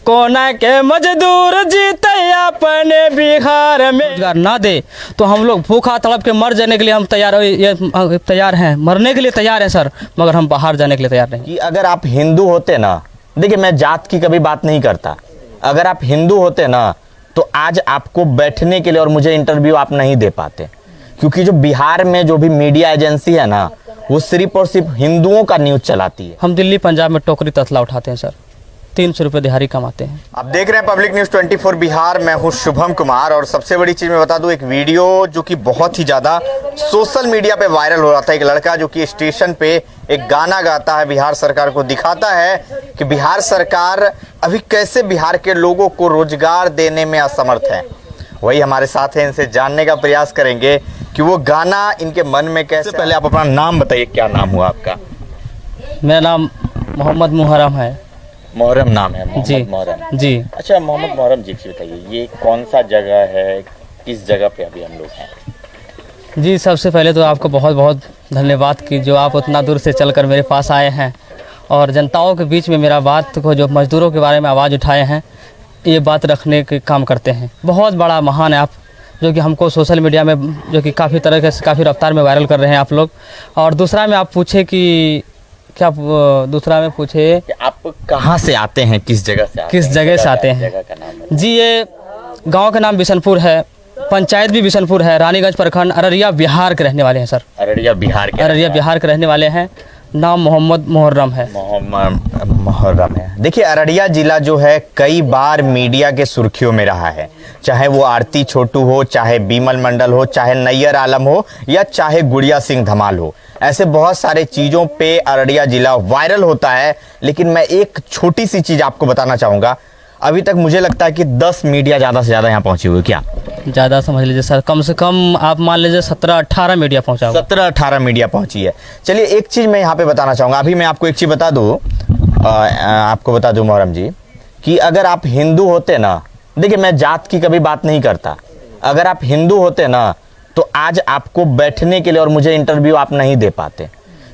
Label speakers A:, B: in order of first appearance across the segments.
A: कोना के मजदूर जीते अपने बिहार में। रोजगार ना दे तो हम लोग भूखा तड़प के मर जाने के लिए हम तैयार हैं, मरने के लिए तैयार हैं सर, मगर हम बाहर जाने के लिए तैयार नहीं।
B: कि अगर आप हिंदू होते ना, देखिए मैं जात की कभी बात नहीं करता, अगर आप हिंदू होते ना तो आज आपको बैठने के लिए और मुझे इंटरव्यू आप नहीं दे पाते, क्योंकि जो बिहार में जो भी मीडिया एजेंसी है ना वो सिर्फ और सिर्फ हिंदुओं का न्यूज चलाती है।
A: हम दिल्ली पंजाब में टोकरी तसला उठाते हैं सर, 300 रुपये दिहाड़ी कमाते हैं।
B: आप देख रहे हैं पब्लिक न्यूज 24 बिहार, मैं हूं शुभम कुमार। और सबसे बड़ी चीज मैं बता दूं, एक वीडियो जो कि बहुत ही ज्यादा सोशल मीडिया पे वायरल हो रहा था। एक लड़का जो कि स्टेशन पे एक गाना गाता है, बिहार सरकार को दिखाता है कि बिहार सरकार अभी कैसे बिहार के लोगों को रोजगार देने में असमर्थ है। वही हमारे साथ हैं, इनसे जानने का प्रयास करेंगे कि वो गाना इनके मन में कैसे। पहले आप अपना नाम बताइए, क्या नाम हुआ आपका?
A: मेरा नाम मोहम्मद मुहर्रम है।
B: मोहर्रम नाम है? मोहम्मद
A: जी
B: मोहर्रम
A: जी।
B: अच्छा मोहम्मद मोहर्रम जी, बताइए ये कौन सा जगह है, किस जगह पे अभी हम लोग हैं?
A: जी सबसे पहले तो आपको बहुत बहुत धन्यवाद कि जो आप उतना दूर से चलकर मेरे पास आए हैं और जनताओं के बीच में मेरा बात को, जो मजदूरों के बारे में आवाज़ उठाए हैं, ये बात रखने के काम करते हैं। बहुत बड़ा महान है आप, जो कि हमको सोशल मीडिया में जो कि काफ़ी तरह से काफ़ी रफ्तार में वायरल कर रहे हैं आप लोग। और दूसरा में आप पूछे कि क्या, दूसरा में पूछे
B: कि आप कहाँ से आते हैं, किस जगह से
A: किस जगह से आते हैं?
B: जगह का नाम
A: जी ये गांव का नाम बिशनपुर है, पंचायत भी बिशनपुर है, रानीगंज प्रखंड, अररिया बिहार के रहने वाले हैं सर।
B: अररिया बिहार के
A: रहने वाले हैं। नाम मोहम्मद मुहर्रम है।
B: मोहम्मद मुहर्रम है। देखिए अररिया जिला जो है कई बार मीडिया के सुर्खियों में रहा है, चाहे वो आरती छोटू हो, चाहे बीमल मंडल हो, चाहे नैयर आलम हो, या चाहे गुड़िया सिंह धमाल हो। ऐसे बहुत सारे चीज़ों पे अररिया जिला वायरल होता है। लेकिन मैं एक छोटी सी चीज़ आपको बताना चाहूँगा, अभी तक मुझे लगता है कि 10 मीडिया ज़्यादा से ज़्यादा यहाँ पहुँची हुई। क्या
A: ज़्यादा समझ लीजिए सर, कम से कम आप मान लीजिए 17-18 मीडिया पहुँचा।
B: 17-18 मीडिया पहुँची है। चलिए एक चीज़ मैं यहाँ पे बताना चाहूँगा। अभी मैं आपको एक चीज़ बता दूँ, आपको बता दूँ मोहर्रम जी, कि अगर आप हिंदू होते ना, देखिए मैं जात की कभी बात नहीं करता, अगर आप हिंदू होते ना तो आज आपको बैठने के लिए और मुझे इंटरव्यू आप नहीं दे पाते,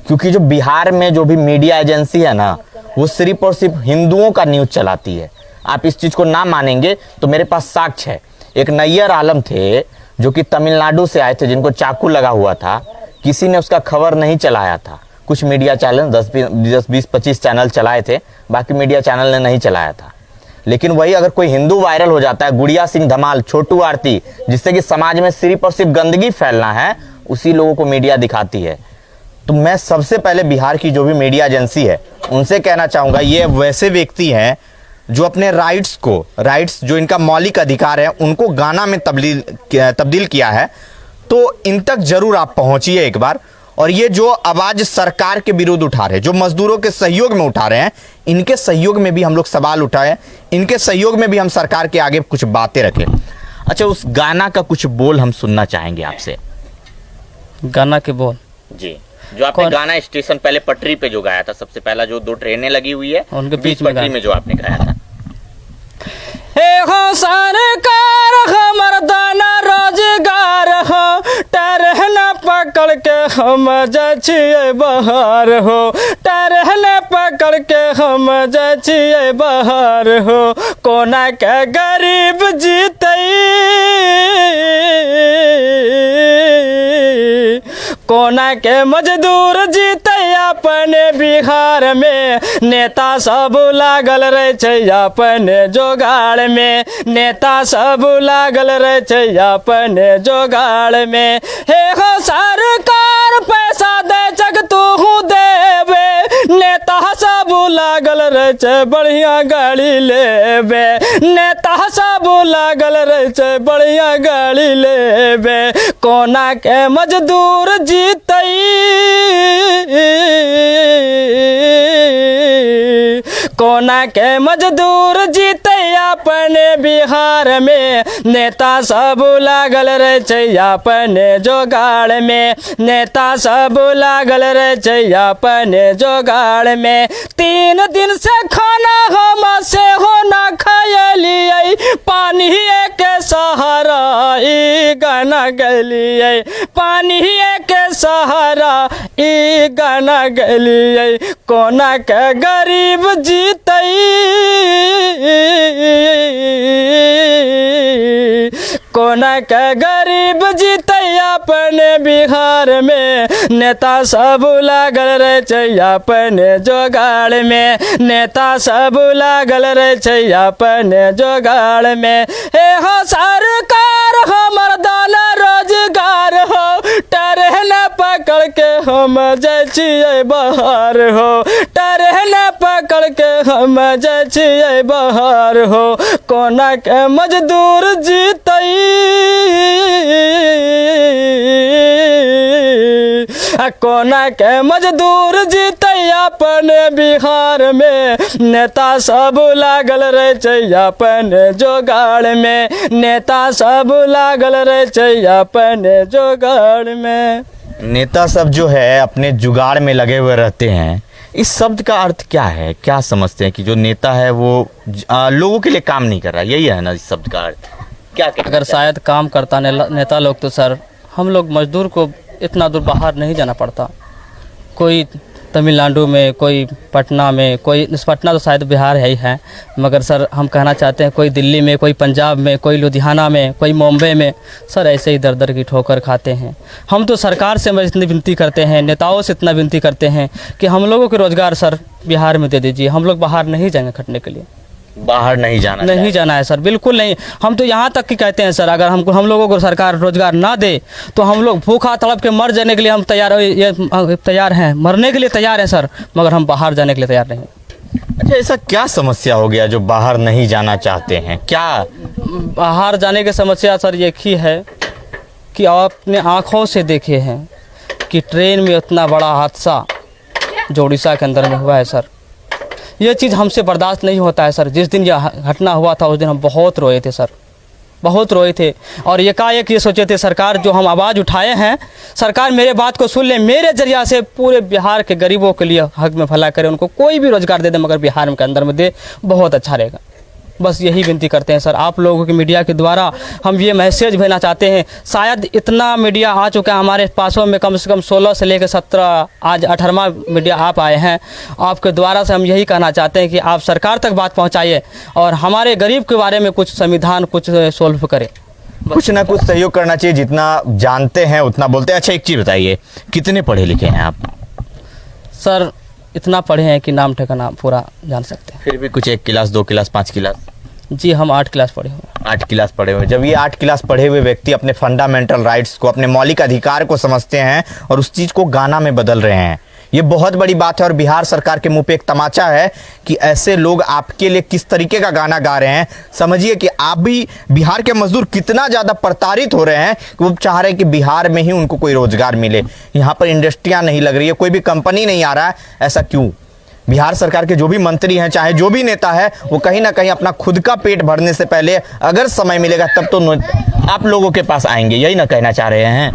B: क्योंकि जो बिहार में जो भी मीडिया एजेंसी है ना वो सिर्फ और सिर्फ हिंदुओं का न्यूज चलाती है। आप इस चीज़ को ना मानेंगे तो मेरे पास साक्ष्य है। एक नैयर आलम थे जो कि तमिलनाडु से आए थे, जिनको चाकू लगा हुआ था, किसी ने उसका खबर नहीं चलाया था। कुछ मीडिया चैनल 10-20-25 चैनल चलाए थे, बाकी मीडिया चैनल ने नहीं चलाया था। लेकिन वही अगर कोई हिंदू वायरल हो जाता है, गुड़िया सिंह धमाल, छोटू आरती, जिससे कि समाज में सिर्फ और सिर्फ गंदगी फैलना है, उसी लोगों को मीडिया दिखाती है। तो मैं सबसे पहले बिहार की जो भी मीडिया एजेंसी है उनसे कहना चाहूँगा, ये वैसे व्यक्ति हैं जो अपने राइट्स जो इनका मौलिक अधिकार है उनको गाना में तब्दील किया है। तो इन तक जरूर आप पहुँचिए एक बार। और ये जो आवाज सरकार के विरुद्ध उठा रहे हैं, जो मजदूरों के सहयोग में उठा रहे हैं, इनके सहयोग में भी हम लोग सवाल उठाएं, इनके सहयोग में भी हम सरकार के आगे कुछ बातें रखें। अच्छा, उस गाना का कुछ बोल हम सुनना चाहेंगे आपसे।
A: गाना के बोल?
B: जी, जो आपने गाना स्टेशन पहले पटरी पे जो गाया था, सबसे पहला जो 2 ट्रेनें लगी हुई है
A: उनके बीच
B: पटरी में जो आपने गाया था।
A: हो सरकार हमर दाना रोजगार हो, टरहना पकड़ के हम जाइए बाहर हो, टरहना पकड़ के हम जाइए बाहर हो, कोना के गरीब जीते, कोना के मजदूर जीते अपने बिहार में, नेता सब लागल रहे छै अपने जोगाड़ में, नेता सब लागल रहे छै अपने जोगाड़ में। हे हो सरकार पैसा दे जग तू देवे, नेता सब लागल रहे छै बढ़िया गाड़ी लेवे, नेता सब लागल रहे छै बढ़िया गाड़ी लेवे, कोना के मजदूर जीते, कोना के मजदूर जीते अपने बिहार में, नेता सब लागल रहे छै अपने जोगाड़ में, नेता सब लागल रहे छै अपने जोगाड़ में। 3 दिन से खाना हम से हो ना खैलिए, पानी के सहारा ई गाना गलिए, पानी के सहारा ई गाना गलिए, कोना के गरीब जीते, कौन के गरीब जीते अपने बिहार में, नेता सब लागल रहे छै अपने जोगाड़ में, नेता सब लागल रहे छै अपने जोगाड़ में। हे हो सरकार हमर दाना रोजगार हो, ट्रेन पकड़ के हम जाइ छियै बाहर हो, ट्रेन पकड़ के हम जाइ छियै बाहर हो। कोना के मजदूर जीतै कोना के मजदूर जीते अपने बिहार में, नेता सब लागल रहे छै अपने जोगाड़ में, नेता सब लागल रहे छै अपने जोगाड़ में।
B: नेता सब जो है अपने जुगाड़ में लगे हुए रहते हैं, इस शब्द का अर्थ क्या है? क्या समझते हैं कि जो नेता है वो लोगों के लिए काम नहीं कर रहा, यही है ना इस शब्द का अर्थ? क्या
A: अगर शायद काम करता नेता लोग तो सर हम लोग मजदूर को इतना दूर बाहर नहीं जाना पड़ता। कोई तमिलनाडु में, कोई पटना में, कोई पटना तो शायद बिहार है ही है, मगर सर हम कहना चाहते हैं कोई दिल्ली में, कोई पंजाब में, कोई लुधियाना में, कोई मुंबई में, सर ऐसे ही दर दर की ठोकर खाते हैं। हम तो सरकार से इतनी विनती करते हैं, नेताओं से इतना विनती करते हैं कि हम लोगों को रोज़गार सर बिहार में दे दीजिए। हम लोग बाहर नहीं जाएंगे खटने के लिए,
B: बाहर नहीं जाना
A: है सर, बिल्कुल नहीं। हम तो यहाँ तक कि कहते हैं सर अगर हम लोगों को सरकार रोजगार ना दे तो हम लोग भूखा तड़प के मर जाने के लिए हम तैयार हैं, मरने के लिए तैयार हैं सर, मगर हम बाहर जाने के लिए तैयार नहीं।
B: अच्छा, ऐसा क्या समस्या हो गया जो बाहर नहीं जाना चाहते हैं? क्या
A: बाहर जाने की समस्या सर एक ही है कि आप अपने आँखों से देखे हैं कि ट्रेन में उतना बड़ा हादसा जो उड़ीसा के अंदर में हुआ है सर, ये चीज़ हमसे बर्दाश्त नहीं होता है सर। जिस दिन यह घटना हुआ था उस दिन हम बहुत रोए थे सर, बहुत रोए थे, और एकाएक ये सोचे थे सरकार जो हम आवाज़ उठाए हैं, सरकार मेरे बात को सुन ले, मेरे जरिया से पूरे बिहार के गरीबों के लिए हक में भला करे, उनको कोई भी रोज़गार दे दे मगर बिहार के अंदर में दे, बहुत अच्छा रहेगा। बस यही विनती करते हैं सर आप लोगों के मीडिया के द्वारा हम ये मैसेज भेजना चाहते हैं। शायद इतना मीडिया आ चुका है हमारे पासों में, कम से कम 16 से लेकर 17 आज 18वां मीडिया आप आए हैं। आपके द्वारा से हम यही कहना चाहते हैं कि आप सरकार तक बात पहुंचाइए और हमारे गरीब के बारे में कुछ संविधान कुछ सोल्व करें,
B: कुछ ना कुछ सहयोग करना चाहिए। जितना जानते हैं उतना बोलते हैं। अच्छा, एक चीज़ बताइए, कितने पढ़े लिखे हैं आप?
A: सर इतना पढ़े हैं कि नाम ठिकाना पूरा जान सकते हैं।
B: फिर भी कुछ 1 क्लास 2 क्लास 5 क्लास?
A: जी हम 8 क्लास पढ़े हुए।
B: 8 क्लास पढ़े हुए। जब ये 8 क्लास पढ़े हुए व्यक्ति अपने फंडामेंटल राइट्स को, अपने मौलिक अधिकार को समझते हैं और उस चीज़ को गाना में बदल रहे हैं, ये बहुत बड़ी बात है। और बिहार सरकार के मुंह पे एक तमाचा है कि ऐसे लोग आपके लिए किस तरीके का गाना गा रहे हैं। समझिए कि आप भी बिहार के मजदूर कितना ज़्यादा प्रताड़ित हो रहे हैं कि वो चाह रहे हैं कि बिहार में ही उनको कोई रोजगार मिले। यहाँ पर इंडस्ट्रियाँ नहीं लग रही है, कोई भी कंपनी नहीं आ रहा है। ऐसा क्यों? बिहार सरकार के जो भी मंत्री हैं, चाहे जो भी नेता है, वो कहीं ना कहीं अपना खुद का पेट भरने से पहले अगर समय मिलेगा तब तो आप लोगों के पास आएंगे, यही ना कहना चाह रहे हैं?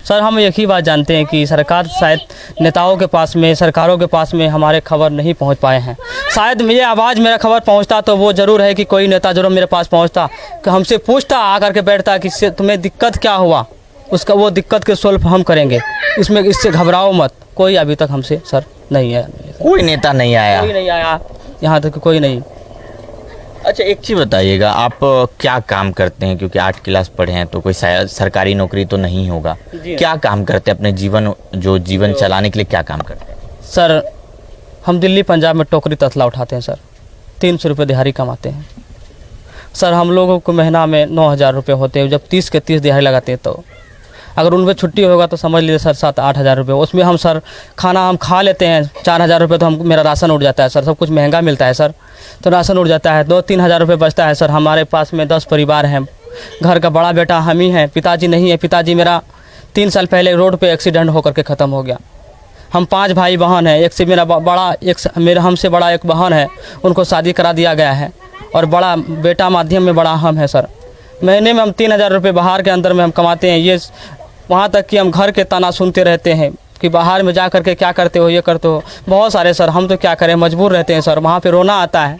A: सर हम एक ही बात जानते हैं कि सरकार शायद नेताओं के पास में, सरकारों के पास में हमारे खबर नहीं पहुंच पाए हैं। शायद ये आवाज़ मेरा खबर पहुंचता तो वो ज़रूर है कि कोई नेता जरूर मेरे पास पहुंचता, कि हमसे पूछता आकर के बैठता कि तुम्हें दिक्कत क्या हुआ, उसका वो दिक्कत के सोल्व हम करेंगे, इसमें इससे घबराओ मत। कोई अभी तक हमसे सर नहीं है,
B: कोई नेता नहीं आया,
A: कोई नहीं आया यहाँ तक, कोई नहीं।
B: अच्छा, एक चीज़ बताइएगा, आप क्या काम करते हैं? क्योंकि 8 क्लास पढ़े हैं तो कोई सरकारी नौकरी तो नहीं होगा, क्या काम करते हैं अपने जीवन चलाने के लिए? क्या काम करते हैं?
A: सर हम दिल्ली पंजाब में टोकरी तसला उठाते हैं सर, 300 रुपये दिहाड़ी कमाते हैं सर। हम लोगों को महीना में 9,000 रुपये होते हैं। जब 30 के 30 दिहाड़ी लगाते हैं तो अगर उनमें छुट्टी होगा तो समझ लीजिए सर 7-8 हज़ार रुपये। उसमें हम सर खाना हम खा लेते हैं, 4,000 रुपये तो मेरा राशन उड़ जाता है सर। सब कुछ महंगा मिलता है सर, तो राशन उड़ जाता है। 2-3 हज़ार रुपये बचता है सर। हमारे पास में 10 परिवार हैं, घर का बड़ा बेटा हम ही हैं, पिताजी नहीं है। पिताजी मेरा 3 साल पहले रोड पे एक्सीडेंट होकर के ख़त्म हो गया। हम 5 भाई बहन हैं, एक से मेरा बड़ा, मेरा हमसे बड़ा एक बहन है, उनको शादी करा दिया गया है, और बड़ा बेटा माध्यम में बड़ा हम है सर। महीने में हम 3,000 रुपये बाहर के अंदर में हम कमाते हैं। ये वहाँ तक कि हम घर के ताना सुनते रहते हैं कि बाहर में जा कर के क्या करते हो, ये करते हो, बहुत सारे सर। हम तो क्या करें, मजबूर रहते हैं सर, वहाँ पे रोना आता है।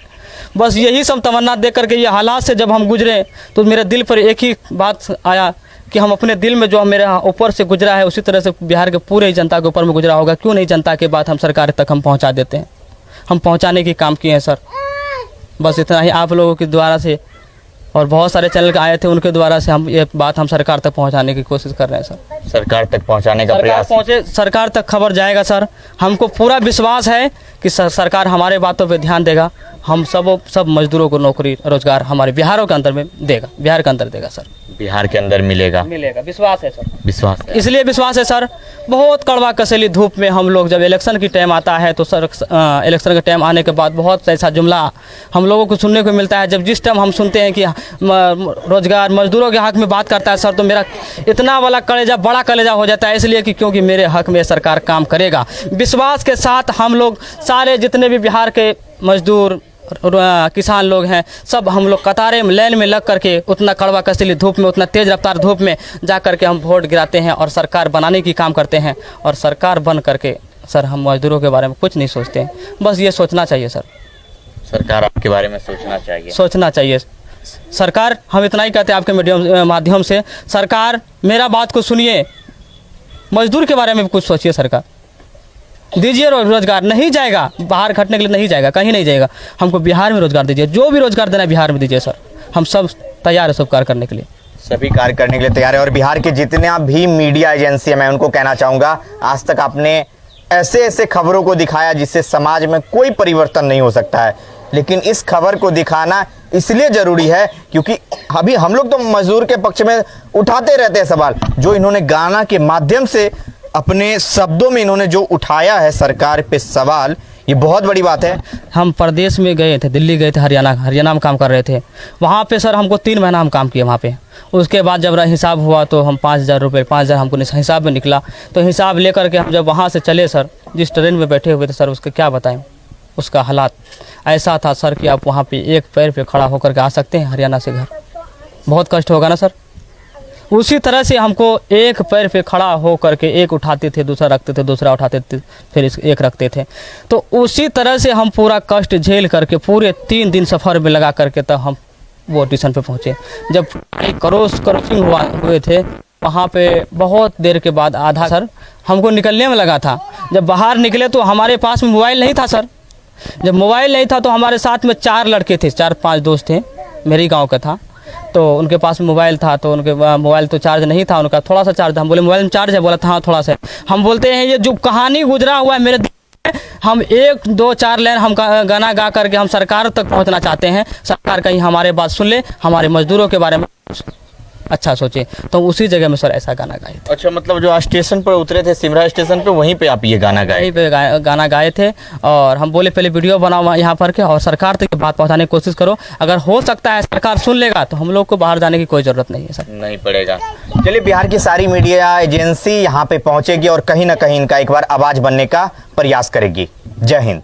A: बस यही सब तमन्ना देख करके ये हालात से जब हम गुजरे तो मेरे दिल पर एक ही बात आया कि हम अपने दिल में जो मेरे ऊपर से गुजरा है उसी तरह से बिहार के पूरे जनता के ऊपर में गुजरा होगा। क्यों नहीं जनता के बात हम सरकार तक हम पहुँचा देते हैं। हम पहुँचाने की काम किए हैं सर। बस इतना ही आप लोगों के द्वारा से और बहुत सारे चैनल आए थे, उनके द्वारा से हम ये बात हम सरकार तक पहुंचाने की कोशिश कर रहे हैं सर।
B: सरकार तक पहुंचाने का
A: सरकार
B: प्रयास।
A: पहुंचे, सरकार तक खबर जाएगा सर। हमको पूरा विश्वास है कि सरकार हमारे बातों पे ध्यान देगा। हम सब मजदूरों को नौकरी रोजगार हमारे बिहारों के अंदर में देगा, बिहार के अंदर देगा सर।
B: बिहार के अंदर मिलेगा,
A: विश्वास है सर।
B: विश्वास है।
A: इसलिए विश्वास है सर। बहुत कड़वा कसेली धूप में हम लोग जब इलेक्शन की टाइम आता है तो सर इलेक्शन का टाइम आने के बाद बहुत ऐसा जुमला हम लोगों को सुनने को मिलता है। जब जिस टाइम हम सुनते हैं कि रोजगार मजदूरों के हक में बात करता है सर, तो मेरा इतना वाला कलेजा, बड़ा कलेजा हो जाता है। इसलिए कि क्योंकि मेरे हक में सरकार काम करेगा। विश्वास के साथ हम लोग सारे जितने भी बिहार के मजदूर किसान लोग हैं, सब हम लोग कतारे में लाइन में लग करके उतना कड़वा कसीली धूप में, उतना तेज़ रफ्तार धूप में जा करके हम वोट गिराते हैं और सरकार बनाने की काम करते हैं। और सरकार बन करके सर हम मजदूरों के बारे में कुछ नहीं सोचते हैं। बस ये सोचना चाहिए सर,
B: सरकार आपके बारे में सोचना चाहिए,
A: सोचना चाहिए सरकार। हम इतना ही कहते हैं आपके माध्यम से, सरकार मेरा बात को सुनिए, मजदूर के बारे में भी कुछ सोचिए। सरकार दीजिए रोजगार, नहीं जाएगा बाहर खटने के लिए, नहीं जाएगा, कहीं नहीं जाएगा। हमको बिहार में रोजगार दीजिए, जो भी रोजगार देना है बिहार में दीजिए सर। हम सब तैयार है सब कार्य करने के लिए,
B: सभी कार्य करने के लिए तैयार है। और बिहार के जितने भी मीडिया एजेंसी है, मैं उनको कहना चाहूँगा, आज तक आपने ऐसे ऐसे खबरों को दिखाया जिससे समाज में कोई परिवर्तन नहीं हो सकता है, लेकिन इस खबर को दिखाना इसलिए ज़रूरी है क्योंकि अभी हम लोग तो मजदूर के पक्ष में उठाते रहते हैं सवाल, जो इन्होंने गाना के माध्यम से अपने शब्दों में इन्होंने जो उठाया है सरकार पे सवाल, ये बहुत बड़ी बात है।
A: हम प्रदेश में गए थे, दिल्ली गए थे, हरियाणा में काम कर रहे थे। वहाँ पे सर हमको 3 महीना हम काम किए वहाँ पे। उसके बाद जब हिसाब हुआ तो हम 5,000 रुपये, 5,000 हमको हिसाब में निकला। तो हिसाब लेकर के हम जब वहाँ से चले सर, जिस ट्रेन में बैठे हुए थे सर, उसके क्या बताएं, उसका हालात ऐसा था सर कि आप वहाँ पे एक पैर पे खड़ा होकर के आ सकते हैं हरियाणा से घर, बहुत कष्ट होगा ना सर। उसी तरह से हमको एक पैर पे खड़ा हो करके एक उठाते थे, दूसरा रखते थे, दूसरा उठाते थे, फिर एक रखते थे। तो उसी तरह से हम पूरा कष्ट झेल करके पूरे 3 दिन सफ़र में लगा करके तब हम वो स्टेशन पे पहुँचे। जब क्रॉसिंग हुए थे वहाँ पे बहुत देर के बाद आधा सर हमको निकलने में लगा था। जब बाहर निकले तो हमारे पास में मोबाइल नहीं था सर। जब मोबाइल नहीं था तो हमारे साथ में 4 लड़के थे, 4-5 दोस्त थे, मेरे गाँव का था। तो उनके पास में मोबाइल था, तो उनके मोबाइल तो चार्ज नहीं था, उनका थोड़ा सा चार्ज था। हम बोले मोबाइल में चार्ज है, बोला था हाँ थोड़ा सा। हम बोलते हैं ये जो कहानी गुजरा हुआ है मेरे, हम 1-2-4 लाइन हम गाना गा करके हम सरकार तक पहुंचना चाहते हैं। सरकार कहीं हमारे बात सुन ले, हमारे मजदूरों के बारे में अच्छा सोचे। तो उसी जगह में सर ऐसा गाना गाए थे।
B: अच्छा, मतलब जो स्टेशन पर उतरे थे, सिमरा स्टेशन पे, वहीं पे आप ये गाना गाए?
A: वहीं पे गाना गाए थे। और हम बोले पहले वीडियो बनाओ यहाँ पर के और सरकार तक बात पहुँचाने की कोशिश करो। अगर हो सकता है सरकार सुन लेगा तो हम लोग को बाहर जाने की कोई ज़रूरत नहीं है सर,
B: नहीं पड़ेगा। चलिए, बिहार की सारी मीडिया एजेंसी यहाँ पे पहुँचेगी और कहीं ना कहीं इनका एक बार आवाज़ बनने का प्रयास करेगी। जय हिंद।